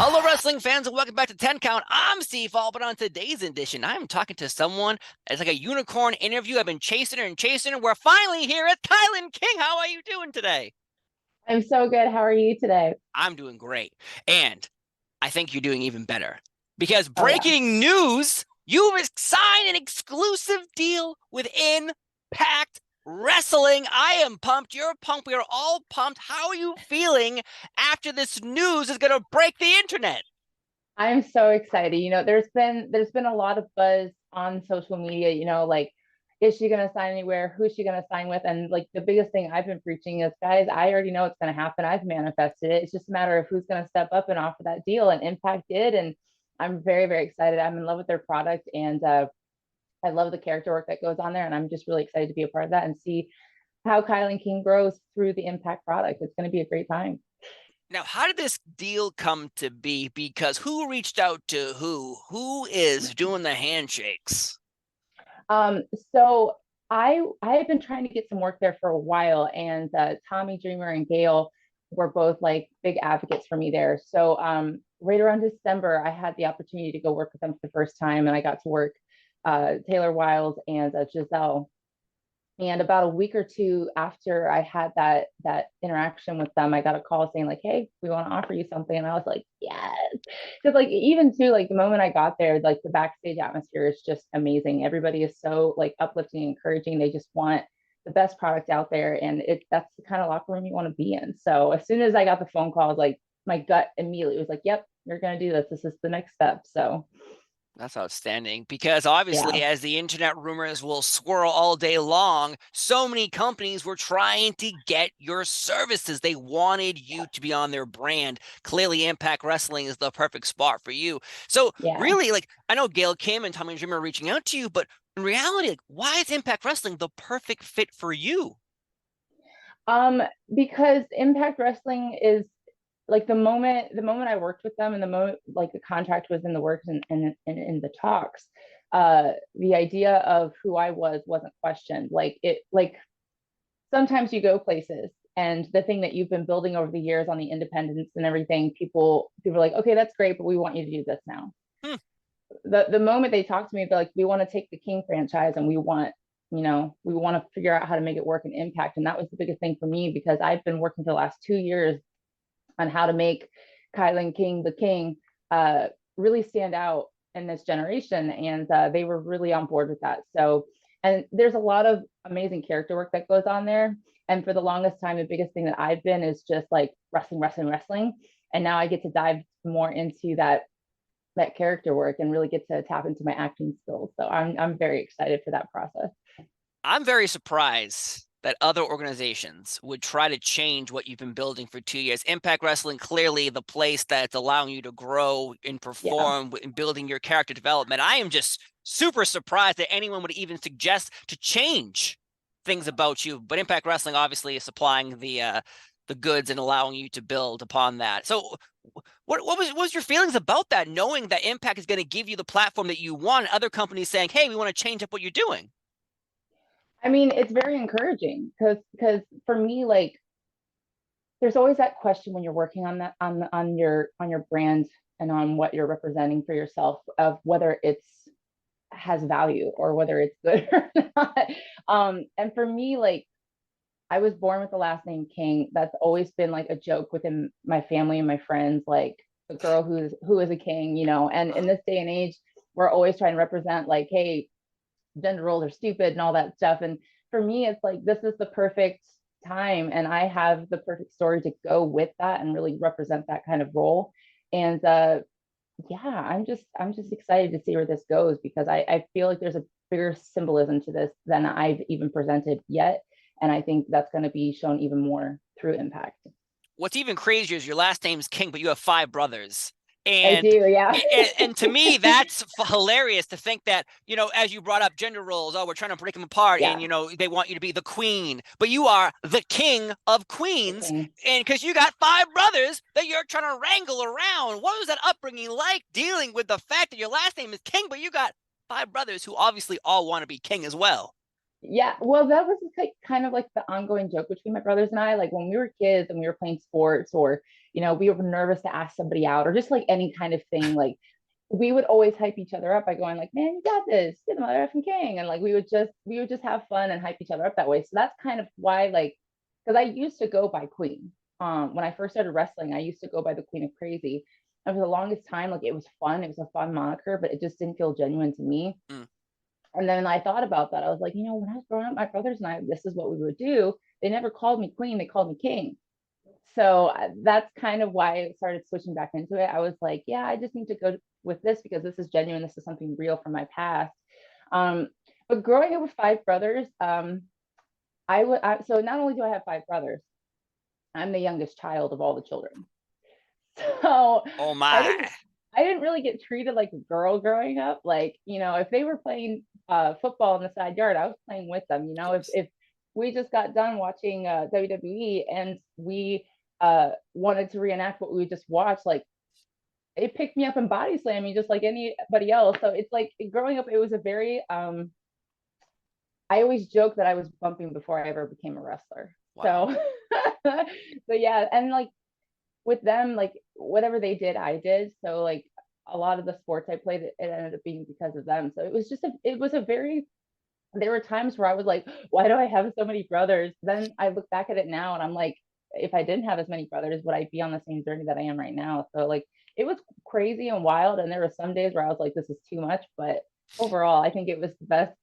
Hello, wrestling fans, and welcome back to 10 Count. I'm Steve Fall, but on today's edition, I'm talking to someone. It's like a unicorn interview. I've been chasing her and chasing her. We're finally here at KiLynn King. How are you doing today? I'm so good. How are you today? I'm doing great. And I think you're doing even better because Oh yeah. breaking news, you've signed an exclusive deal with Impact Wrestling. I am pumped. You're pumped. We are all pumped. How are you feeling after this news is going to break the internet? I'm so excited. There's been a lot of buzz on social media, like is she gonna sign anywhere? Who's she gonna sign with? And like the biggest thing I've been preaching is, guys, I already know it's gonna happen. I've manifested it. It's just a matter of who's gonna step up and offer that deal. And Impact did, and I'm very, very excited. I'm in love with their product and I love the character work that goes on there. And I'm just really excited to be a part of that and see how Kylan King grows through the Impact product. It's gonna be a great time. Now, how did this deal come to be? Because who reached out to who? Who is doing the handshakes? Um, so I have been trying to get some work there for a while, and Tommy Dreamer and Gail were both like big advocates for me there. So right around December, I had the opportunity to go work with them for the first time, and I got to work Taylor Wilde and Giselle. And about a week or two after I had that interaction with them, I got a call saying like, "Hey, we want to offer you something." And I was like, "Yes," because like even too like the moment I got there, like the backstage atmosphere is just amazing. Everybody is so like uplifting, and encouraging. They just want the best product out there, and that's the kind of locker room you want to be in. So as soon as I got the phone call, I was like, my gut immediately was like, "Yep, you're gonna do this. This is the next step." So That's outstanding because obviously, yeah, as the internet rumors will swirl all day long, so many companies were trying to get your services. They wanted you to be on their brand. Clearly, Impact Wrestling is the perfect spot for you. So, yeah. really, like, I know Gail Kim and Tommy Dreamer are reaching out to you, but in reality, like, why is Impact Wrestling the perfect fit for you? Um, because Impact Wrestling is like the moment I worked with them and the moment like the contract was in the works and in the talks, the idea of who I was wasn't questioned. Like sometimes you go places and the thing that you've been building over the years on the independence and everything, people are like, okay, that's great, but we want you to do this now. Hmm. The moment they talk to me, they're like, we want to take the King franchise and we want to figure out how to make it work and impact. And that was the biggest thing for me because I've been working for the last 2 years on how to make Kylan King the King really stand out in this generation, and they were really on board with that. So, and there's a lot of amazing character work that goes on there. And for the longest time, the biggest thing that I've been is just like wrestling, wrestling, wrestling. And now I get to dive more into that character work and really get to tap into my acting skills. So I'm very excited for that process. I'm very surprised that other organizations would try to change what you've been building for 2 years. Impact Wrestling, clearly the place that's allowing you to grow and Yeah. perform in building your character development. I am just super surprised that anyone would even suggest to change things about you. But Impact Wrestling obviously is supplying the goods and allowing you to build upon that. So what was your feelings about that, knowing that Impact is going to give you the platform that you want, and other companies saying, hey, we want to change up what you're doing? I mean, it's very encouraging because for me, like there's always that question when you're working on that on your brand and on what you're representing for yourself of whether it's has value or whether it's good or not. And for me, like I was born with the last name King. That's always been like a joke within my family and my friends, like the girl who is a king. And in this day and age, we're always trying to represent like, hey, gender roles are stupid and all that stuff. And for me, it's like this is the perfect time, and I have the perfect story to go with that and really represent that kind of role. And yeah, I'm just excited to see where this goes because I feel like there's a bigger symbolism to this than I've even presented yet. And I think that's going to be shown even more through Impact. What's even crazier is your last name's King, but you have five brothers. I And do, yeah. and to me, that's hilarious to think that, as you brought up gender roles, oh, we're trying to break them apart, and Yeah. they want you to be the queen, but you are the king of queens, Okay. and because you got five brothers that you're trying to wrangle around. What was that upbringing like, dealing with the fact that your last name is King, but you got five brothers who obviously all want to be king as well? Yeah, well, that was like kind of like the ongoing joke between my brothers and I. Like when we were kids and we were playing sports, or we were nervous to ask somebody out, or just like any kind of thing. Like we would always hype each other up by going like, "Man, you got this! You're the mother effing king!" And like we would just have fun and hype each other up that way. So that's kind of why, like, because I used to go by Queen. When I first started wrestling, I used to go by the Queen of Crazy. And for the longest time, like it was fun. It was a fun moniker, but it just didn't feel genuine to me. Mm. And then I thought about that. I was like, when I was growing up, my brothers and I, this is what we would do. They never called me queen, they called me king. So that's kind of why I started switching back into it. I was like, yeah, I just need to go with this because this is genuine. This is something real from my past. Um, but growing up with five brothers, so not only do I have five brothers, I'm the youngest child of all the children. So Oh I my. didn't I didn't really get treated like a girl growing up. Like, if they were playing football in the side yard, I was playing with them. Of If course. if we just got done watching WWE and we wanted to reenact what we just watched, like they picked me up and body slammed me just like anybody else. So it's like growing up, it was a very I always joke that I was bumping before I ever became a wrestler. Wow. So so yeah, and like with them, like whatever they did, I did. So like a lot of the sports I played, it ended up being because of them. So it was a very, there were times where I was like, why do I have so many brothers? Then I look back at it now and I'm like, if I didn't have as many brothers, would I be on the same journey that I am right now? So like it was crazy and wild. And there were some days where I was like, this is too much. But overall, I think it was the best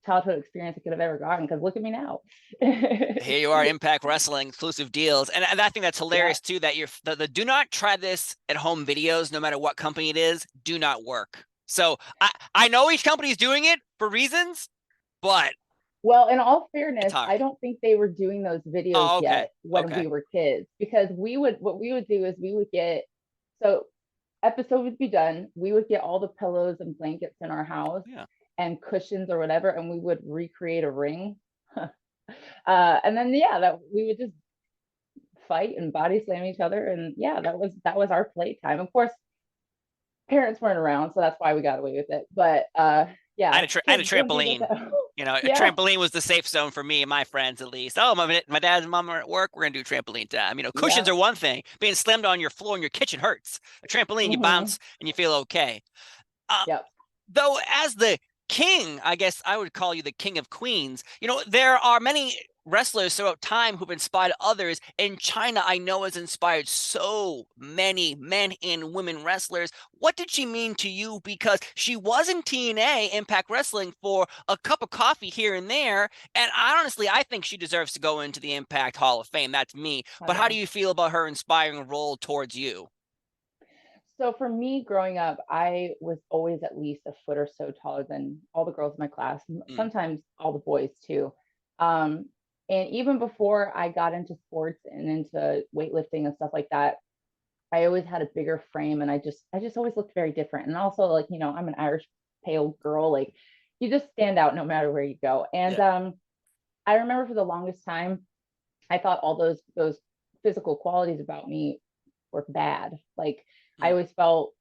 childhood experience I could have ever gotten because look at me now. Here you are, Impact Wrestling exclusive deals, and I think that's Yeah. hilarious too. That the do not try this at home videos, no matter what company it is, do not work. So I know each company is doing it for reasons, but Well, in all it's fairness, I hard. don't think they were doing those videos Oh, okay, yet when okay, we were kids because what we would do is we would get, so episode would be done, we would get all the pillows and blankets in our house yeah. and cushions or whatever, and we would recreate a ring. And then yeah, that we would just fight and body slam each other, and yeah, that was our playtime. Of course, parents weren't around, so that's why we got away with it. But I yeah, had a kids don't do this trampoline. at home. You know, a Yeah. trampoline was the safe zone for me and my friends, at least. Oh, my dad and mom are at work. We're gonna do trampoline time. You know, cushions Yeah. are one thing. Being slammed on your floor in your kitchen hurts. A trampoline, you Hmm. bounce and you feel okay. Um, Yep. though, as the king, I guess I would call you the king of queens. You know, there are many wrestlers throughout time who've inspired others, and Chyna, I know, has inspired so many men and women wrestlers. What did she mean to you? Because she was in TNA Impact Wrestling for a cup of coffee here and there, and I think she deserves to go into the Impact Hall of Fame. That's me. Oh But how yeah. do you feel about her inspiring role towards you? So for me growing up, I was always at least a foot or so taller than all the girls in my class, Mm, sometimes all the boys too. Um, and even before I got into sports and into weightlifting and stuff like that, I always had a bigger frame and I just always looked very different. And also like, I'm an Irish pale girl, like you just stand out no matter where you go. And yeah. I remember for the longest time, I thought all those physical qualities about me were bad. Like I Mm, always felt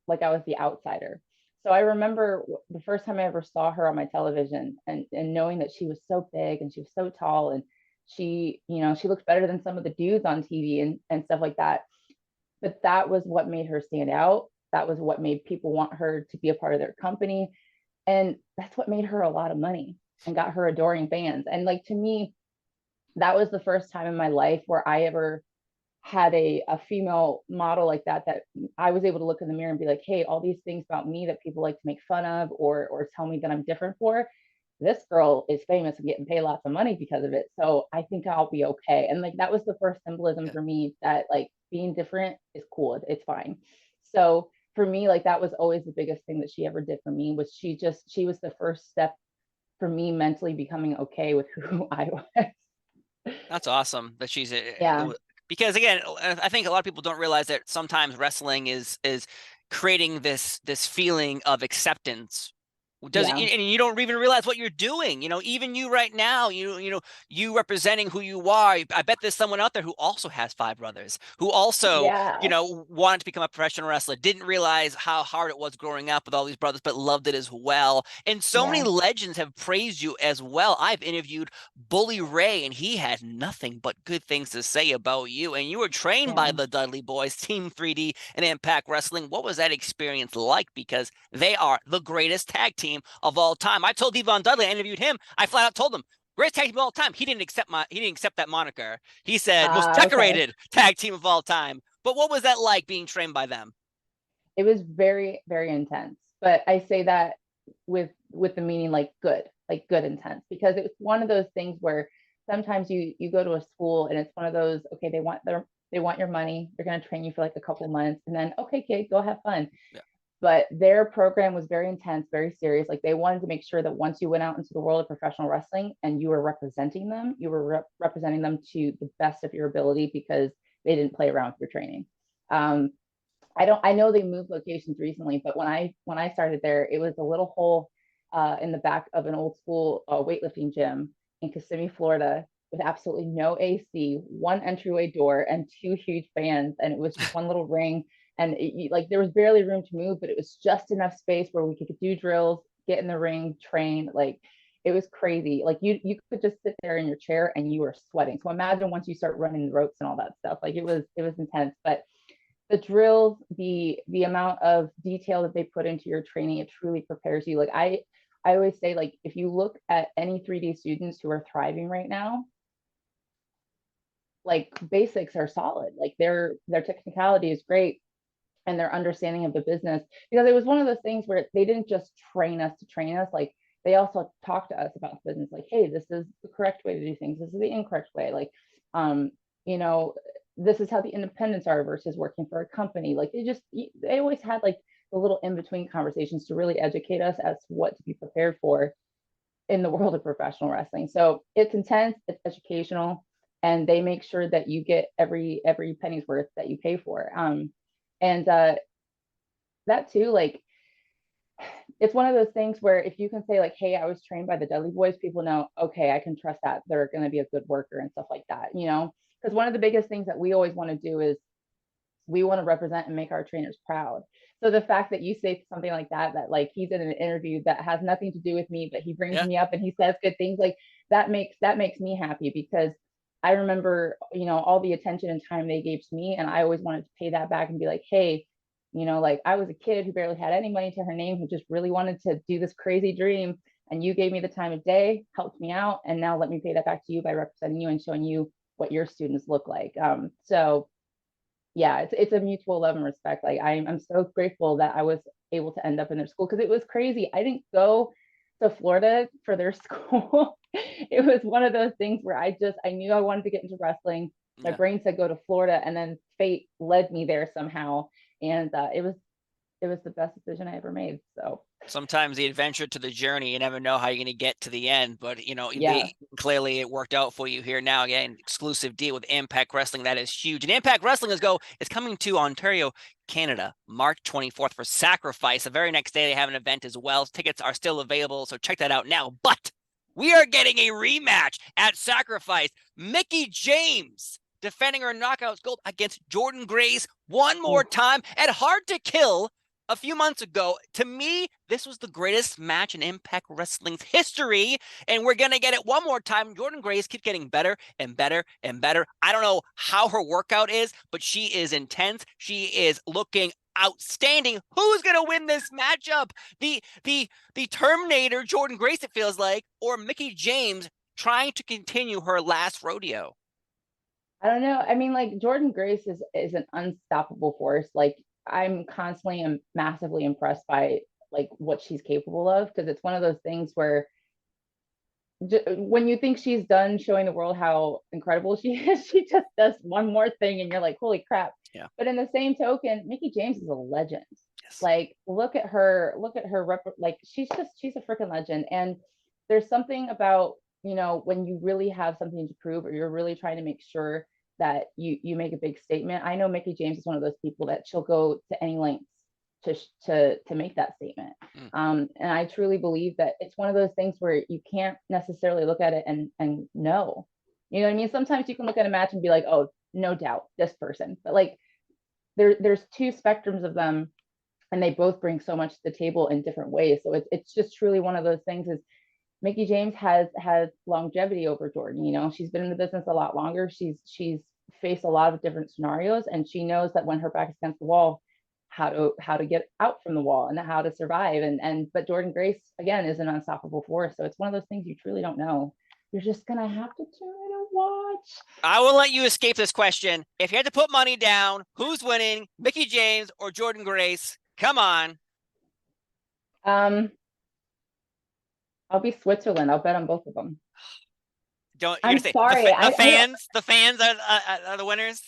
like I was the outsider. So I remember the first time I ever saw her on my television and knowing that she was so big and she was so tall and she looked better than some of the dudes on TV and stuff like that. But that was what made her stand out. That was what made people want her to be a part of their company. And that's what made her a lot of money and got her adoring fans. And like to me, that was the first time in my life where I ever had a female model like that I was able to look in the mirror and be like, hey, all these things about me that people like to make fun of or tell me that I'm different for, this girl is famous and getting paid lots of money because of it. So I think I'll be okay. And like that was the first symbolism yeah. for me that like being different is cool. It's fine. So for me, like that was always the biggest thing that she ever did for me was she was the first step for me mentally becoming okay with who I was. That's awesome that she's Yeah. because again, I think a lot of people don't realize that sometimes wrestling is creating this feeling of acceptance Does it, Yeah. and you don't even realize what you're doing. Even you right now, you representing who you are. I bet there's someone out there who also has five brothers, who also, Yeah. wanted to become a professional wrestler, didn't realize how hard it was growing up with all these brothers, but loved it as well. And so many Yeah. legends have praised you as well. I've interviewed Bully Ray, and he had nothing but good things to say about you. And you were trained by Yeah. the Dudley Boys, Team 3D, and Impact Wrestling. What was that experience like? Because they are the greatest tag team of all time. I told Devon Dudley, I interviewed him. I flat out told him, greatest tag team of all time. He didn't accept that moniker. He said most Okay. decorated tag team of all time. But what was that like being trained by them? It was very, very intense. But I say that with the meaning like good intense, because it was one of those things where sometimes you go to a school and it's one of those, okay, they want your money, they're going to train you for like a couple months, and then okay, kid, go have fun. Yeah. But their program was very intense, very serious. Like they wanted to make sure that once you went out into the world of professional wrestling and you were representing them, you were representing them to the best of your ability, because they didn't play around with your training. um, I know they moved locations recently, but when I started there, it was a little hole in the back of an old school weightlifting gym in Kissimmee, Florida, with absolutely no AC, one entryway door, and two huge fans, and it was just one little ring, and like there was barely room to move, but it was just enough space where we could do drills, get in the ring, train. Like it was crazy. Like you could just sit there in your chair and you were sweating. So imagine once you start running the ropes and all that stuff. Like it was intense, but the drills, the amount of detail that they put into your training, it truly prepares you. Like I always say, like if you look at any 3D students who are thriving right now, like basics are solid. Like their technicality is great, and their understanding of the business, because it was one of those things where they didn't just train us to train us. Like they also talked to us about the business, like, hey, this is the correct way to do things, this is the incorrect way. Like um you know this is how the independents are versus working for a company. Like they always had like the little in between conversations to really educate us as to what to be prepared for in the world of professional wrestling. So it's intense, it's educational, and they make sure that you get every penny's worth that you pay for. And that too, like it's one of those things where if you can say like, hey, I was trained by the Dudley Boys, people know, okay, I can trust that they're going to be a good worker and stuff like that, because one of the biggest things that we always want to do is we want to represent and make our trainers proud. So the fact that you say something like that like he's in an interview that has nothing to do with me, but he brings Yeah. me up and he says good things, like that makes me happy, because I remember, all the attention and time they gave to me, and I always wanted to pay that back and be like, hey, like I was a kid who barely had any money to her name, who just really wanted to do this crazy dream, and you gave me the time of day, helped me out, and now let me pay that back to you by representing you and showing you what your students look like. So yeah, it's a mutual love and respect. Like I'm so grateful that I was able to end up in their school, because it was crazy. I didn't go to Florida for their school. It was one of those things where I knew I wanted to get into wrestling. My Yeah. brain said go to Florida, and then fate led me there somehow, and it was the best decision I ever made. So Sometimes the adventure to the journey, you never know how you're going to get to the end. But yeah, clearly it worked out for you here now. Again, exclusive deal with Impact Wrestling. That is huge. And Impact Wrestling is coming to Ontario, Canada, March 24th for Sacrifice. The very next day they have an event as well. Tickets are still available, so check that out now. But we are getting a rematch at Sacrifice. Mickie James defending her Knockouts gold against Jordynne Grace one more ooh, time at Hard to Kill a few months ago. To me, this was the greatest match in Impact Wrestling's history, and we're gonna get it one more time. Jordynne Grace keeps getting better and better and better. I don't know how her workout is, but she is intense. She is looking outstanding. Who's gonna win this matchup? The Terminator, Jordynne Grace, it feels like, or Mickie James trying to continue her last rodeo? I don't know. I mean, like Jordynne Grace is an unstoppable force. Like I'm constantly and massively impressed by like what she's capable of, because it's one of those things where when you think she's done showing the world how incredible she is, she just does one more thing, and you're like, holy crap. Yeah. But in the same token, Mickie James is a legend. Yes. Like, look at her, like, she's a freaking legend. And there's something about, when you really have something to prove, or you're really trying to make sure that you make a big statement. I know Mickie James is one of those people that she'll go to any lengths to make that statement. And I truly believe that it's one of those things where you can't necessarily look at it and know. You know what I mean? Sometimes you can look at a match and be like, oh, no doubt, this person. But like there's two spectrums of them, and they both bring so much to the table in different ways. So it's just truly one of those things. Is Mickie James has longevity over Jordan. You know, she's been in the business a lot longer. She's faced a lot of different scenarios, and she knows that when her back is against the wall, how to get out from the wall and how to survive. But Jordan Grace again is an unstoppable force. So it's one of those things you truly don't know. You're just gonna have to tune in and watch. I will let you escape this question. If you had to put money down, who's winning, Mickie James or Jordan Grace? Come on. I'll be Switzerland. I'll bet on both of them. I'm sorry. The fans are the winners.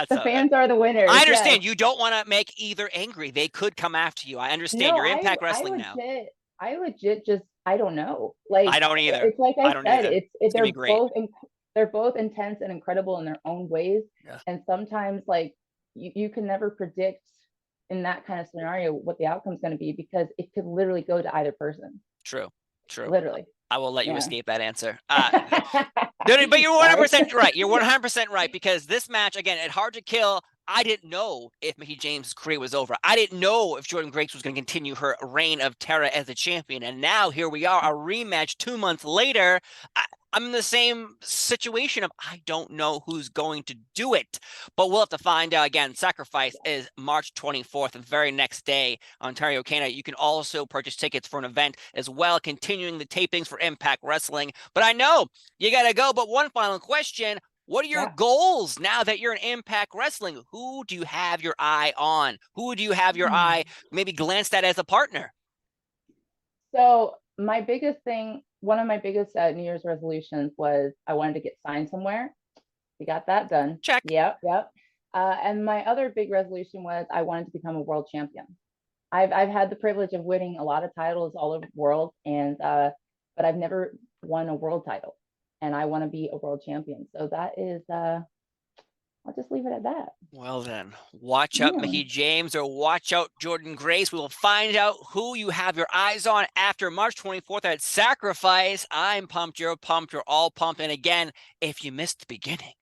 The fans are the winners. I understand. Yes. You don't want to make either angry. They could come after you. I understand. You're Impact Wrestling now. I legit just, I don't know. Like, I don't either. It's like I said, they're both intense and incredible in their own ways. Yeah. And sometimes like you can never predict in that kind of scenario what the outcome is going to be, because it could literally go to either person. True. Literally. I will let you escape that answer. But you're 100% right. You're 100% right, because this match, again, at Hard to Kill, I didn't know if Mickie James' career was over. I didn't know if Jordan Grace was going to continue her reign of terror as a champion. And now here we are, a rematch 2 months later. I'm in the same situation of I don't know who's going to do it, but we'll have to find out. Again, Sacrifice is March 24th, the very next day, Ontario, Canada. You can also purchase tickets for an event as well, continuing the tapings for Impact Wrestling. But I know you got to go. But one final question. What are your goals now that you're in Impact Wrestling? Who do you have your eye on? Who do you have your eye maybe glanced at as a partner? So my biggest thing, one of my biggest New Year's resolutions was I wanted to get signed somewhere. We got that done. Check. Yep. And my other big resolution was I wanted to become a world champion. I've had the privilege of winning a lot of titles all over the world, and but I've never won a world title. And I want to be a world champion. So that is, I'll just leave it at that. Well then, watch out Mickie James or watch out Jordan Grace. We will find out who you have your eyes on after March 24th at Sacrifice. I'm pumped, you're pumped, you're all pumped. And again, if you missed the beginning,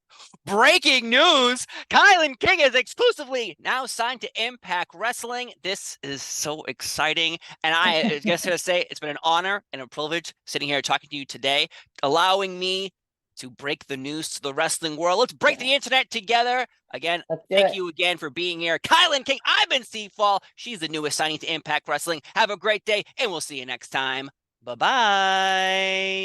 breaking news, KiLynn King is exclusively now signed to Impact Wrestling. This is so exciting. And I guess to say it's been an honor and a privilege sitting here talking to you today, allowing me to break the news to the wrestling world. Let's break the internet together. Again, thank you again for being here. KiLynn King, I've been Seafall. She's the newest signing to Impact Wrestling. Have a great day, and we'll see you next time. Bye-bye.